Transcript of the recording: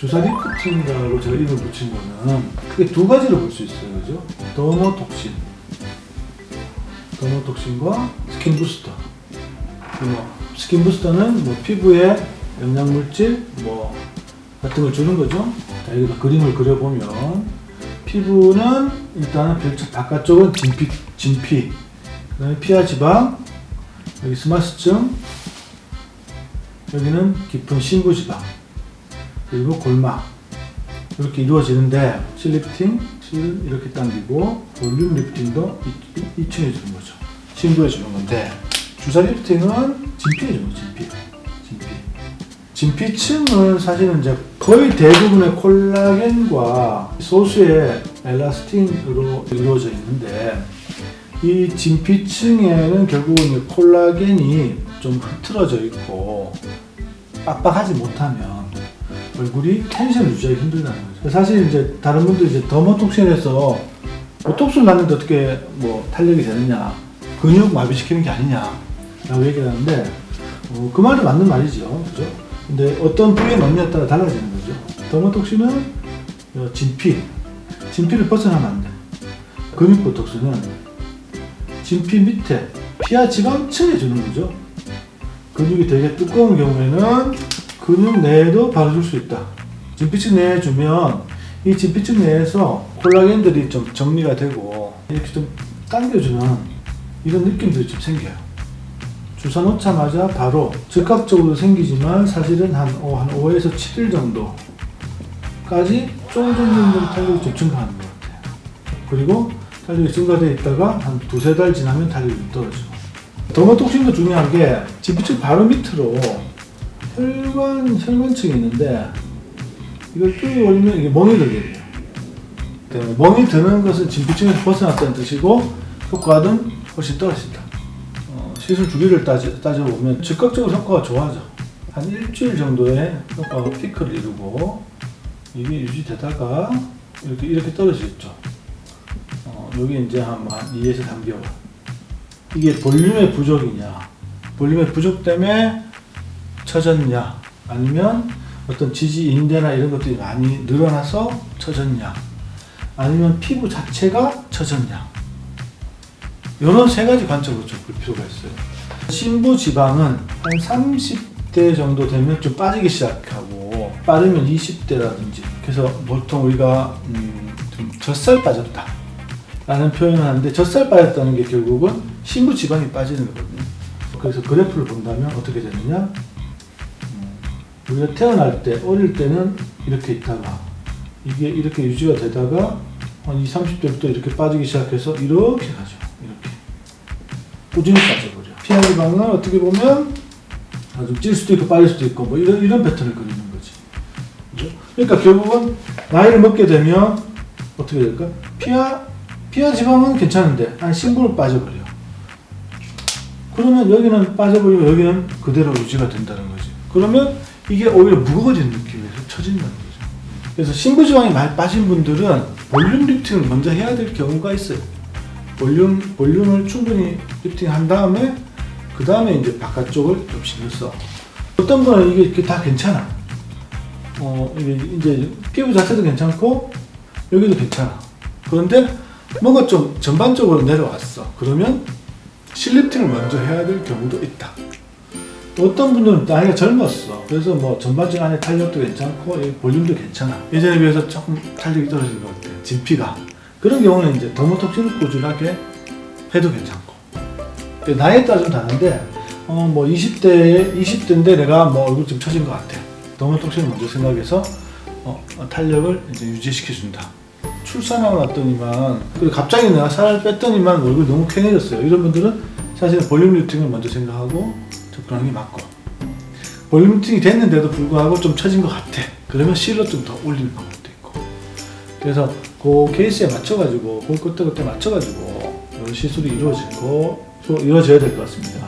주사 리프팅이라고 제가 이름을 붙인 거는 크게 두 가지로 볼 수 있어요. 그죠? 더모톡신과 스킨 부스터. 스킨 부스터는 피부에 영양물질 같은 걸 주는 거죠. 자, 여기다 그림을 그려보면 피부는 일단은 바깥쪽은 진피, 그 다음에 피하 지방, 여기 스마스층, 여기는 깊은 심부지방, 그리고 골막 이렇게 이루어지는데 실 리프팅, 실 이렇게 당기고 볼륨 리프팅도 2층에 주는 거죠. 심부에 주는 건데 주사 리프팅은 진피에 주는 거죠. 진피층은 사실은 이제 거의 대부분의 콜라겐과 소수의 엘라스틴으로 이루어져 있는데 이 진피층에는 결국은 콜라겐이 좀 흐트러져 있고 빡빡하지 못하면 얼굴이 텐션을 유지하기 힘들다는 거죠. 사실 이제 다른 분들 이제 더모톡신에서 보톡스를 놨는데 어떻게 탄력이 되느냐, 근육 마비시키는 게 아니냐라고 얘기를 하는데 그 말도 맞는 말이죠, 그죠? 근데 어떤 부위에 넣느냐에 따라 달라지는 거죠. 더모톡신은 진피를 벗어나면 안 돼. 근육 보톡스는 진피 밑에 피하 지방층에 주는 거죠. 근육이 되게 두꺼운 경우에는 근육 내에도 바로 줄 수 있다. 진피층 내에 주면 이 진피층 내에서 콜라겐들이 좀 정리가 되고 이렇게 좀 당겨주는 이런 느낌들이 좀 생겨요. 주사 놓자마자 바로 즉각적으로 생기지만 사실은 한 5에서 7일 정도까지 조금 탄력이 좀 증가하는 것 같아요. 그리고 탄력이 증가되어 있다가 한 2-3달 지나면 탄력이 좀 떨어지고. 더모톡신도 중요한 게 진피층 바로 밑으로 혈관층이 있는데 이걸 쭉 올리면 이게 멍이 들게 돼요. 멍이 드는 것은 진피층에서 벗어났다는 뜻이고 효과는 훨씬 떨어진다. 시술 주기를 따져보면 즉각적으로 효과가 좋아져. 한 일주일 정도의 효과가 피크를 이루고 이게 유지되다가 이렇게 떨어지겠죠. 여기 이제 한 2에서 3개월. 이게 볼륨의 부족이냐, 볼륨의 부족 때문에 처졌냐, 아니면 어떤 지지 인대나 이런 것들이 많이 늘어나서 처졌냐, 아니면 피부 자체가 처졌냐. 이런 세 가지 관점으로 좀 볼 필요가 있어요. 심부 지방은 한 30대 정도 되면 좀 빠지기 시작하고 빠르면 20대라든지 그래서 보통 우리가 좀 젖살 빠졌다 라는 표현을 하는데 젖살 빠졌다는 게 결국은 심부 지방이 빠지는 거거든요. 그래서 그래프를 본다면 어떻게 되느냐, 우리가 태어날 때 어릴 때는 이렇게 있다가 이게 이렇게 유지가 되다가 한 20, 30대부터 이렇게 빠지기 시작해서 이렇게 가죠. 이렇게 꾸준히 빠져버려. 피하 지방은 어떻게 보면 좀 찔 수도 있고 빠질 수도 있고 이런 패턴을 그리는 거지. 그죠? 그러니까 결국은 나이를 먹게 되면 어떻게 될까? 피하 지방은 괜찮은데 한 심부로 빠져버려. 그러면 여기는 빠져버리고 여기는 그대로 유지가 된다는 거지. 그러면 이게 오히려 무거워지는 느낌에서 처진다는 거죠. 그래서 심부지방이 많이 빠진 분들은 볼륨 리프팅을 먼저 해야 될 경우가 있어요. 볼륨을 충분히 리프팅한 다음에 그 다음에 이제 바깥쪽을 좀 신경 써. 어떤 분은 이게 다 괜찮아. 이게 이제 피부 자체도 괜찮고 여기도 괜찮아. 그런데 뭔가 좀 전반적으로 내려왔어. 그러면 실 리프팅을 먼저 해야 될 경우도 있다. 어떤 분들은 나이가 젊었어. 그래서 전반적인 안에 탄력도 괜찮고 볼륨도 괜찮아. 예전에 비해서 조금 탄력이 떨어진 것 같아. 진피가. 그런 경우는 이제 더모톡신을 꾸준하게 해도 괜찮고. 나이에 따라 좀 다른데 20대인데 내가 얼굴 좀 처진 것 같아. 더모톡신을 먼저 생각해서 탄력을 이제 유지시켜준다. 출산하고 났더니만 그리고 갑자기 내가 살을 뺐더니만 얼굴이 너무 쾌해졌어요. 이런 분들은 사실 볼륨 리프팅을 먼저 생각하고 접근하는 게 맞고, 볼륨 리프팅이 됐는데도 불구하고 좀 처진 것 같아. 그러면 실로 좀 더 올리는 방법도 있고. 그래서 그 케이스에 맞춰가지고 그때 맞춰가지고 시술이 이루어져야 될 것 같습니다.